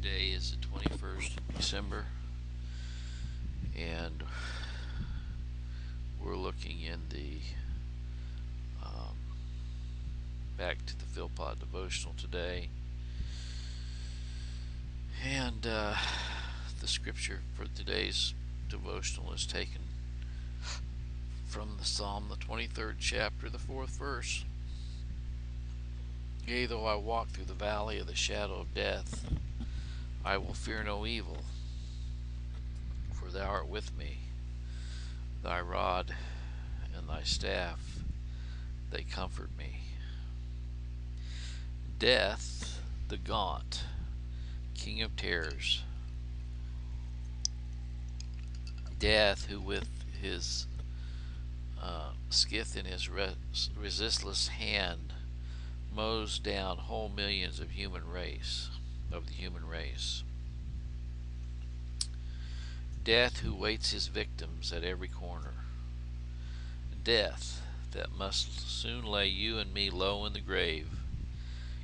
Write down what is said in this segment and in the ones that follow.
Today is the 21st of December, and we're looking in the um, back to the Philpot devotional today, and the scripture for today's devotional is taken from the Psalm, the 23rd chapter, the 4th verse. Yea, though I walk through the valley of the shadow of death, I will fear no evil, for thou art with me. Thy rod and thy staff, they comfort me. Death, the gaunt, king of terrors. Death, who with his scythe in his resistless hand mows down whole millions of the human race. Death, who waits his victims at every corner. Death, that must soon lay you and me low in the grave,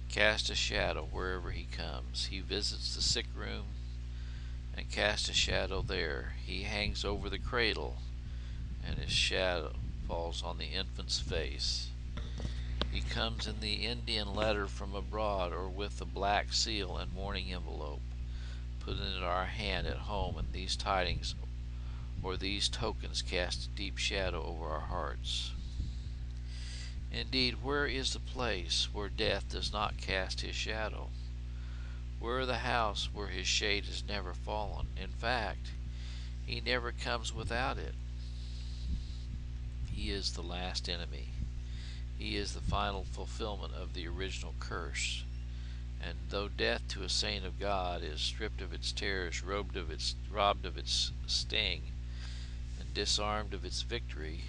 cast a shadow wherever he comes. He visits the sick room and casts a shadow there. He hangs over the cradle, and his shadow falls on the infant's face. He comes in the Indian letter from abroad, or with the black seal and mourning envelope, put in our hand at home, and these tidings or these tokens cast a deep shadow over our hearts. Indeed, where is the place where death does not cast his shadow? Where the house where his shade has never fallen? In fact, he never comes without it. He is the last enemy. He is the final fulfillment of the original curse. And though death to a saint of God is stripped of its terrors, robbed of its sting, and disarmed of its victory,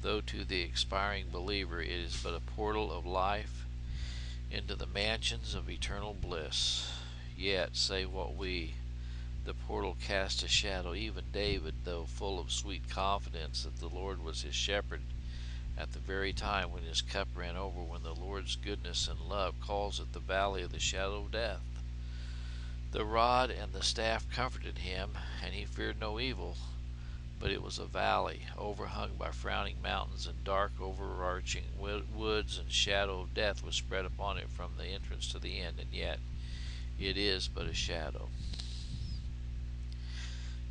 though to the expiring believer it is but a portal of life into the mansions of eternal bliss, yet, say what we, the portal cast a shadow. Even David, though full of sweet confidence that the Lord was his shepherd, at the very time when his cup ran over, when the Lord's goodness and love calls it the valley of the shadow of death. The rod and the staff comforted him, and he feared no evil, but it was a valley overhung by frowning mountains, and dark overarching woods, and shadow of death was spread upon it from the entrance to the end, and yet it is but a shadow.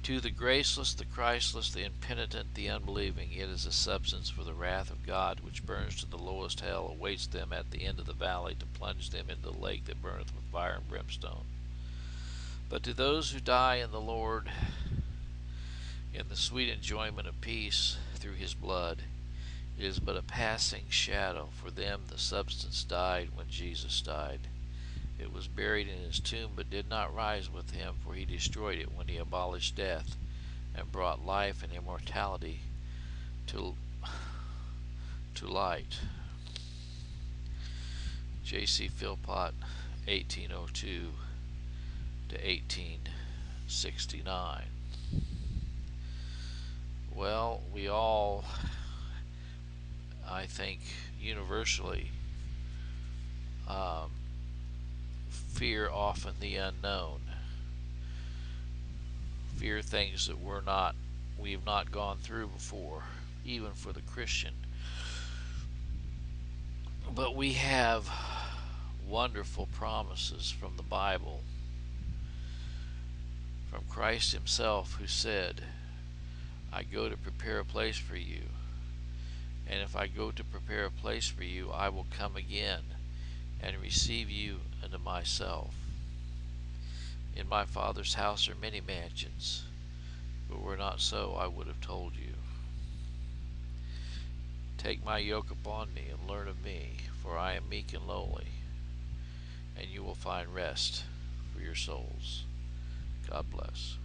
To the graceless, the Christless, the impenitent, the unbelieving, it is a substance, for the wrath of God, which burns to the lowest hell, awaits them at the end of the valley, to plunge them into the lake that burneth with fire and brimstone. But to those who die in the Lord, in the sweet enjoyment of peace through his blood, it is but a passing shadow. For them the substance died when Jesus died. It was buried in his tomb, but did not rise with him, for he destroyed it when he abolished death and brought life and immortality to light. J.C. Philpot, 1802 to 1869. Well, we all, I think, universally fear often the unknown. Fear things that we've not gone through before, even for the Christian. But we have wonderful promises from the Bible, from Christ himself, who said, I go to prepare a place for you, and if I go to prepare a place for you, I will come again and receive you unto myself. In my Father's house are many mansions, but were not so, I would have told you. Take my yoke upon me and learn of me, for I am meek and lowly, and you will find rest for your souls. God bless.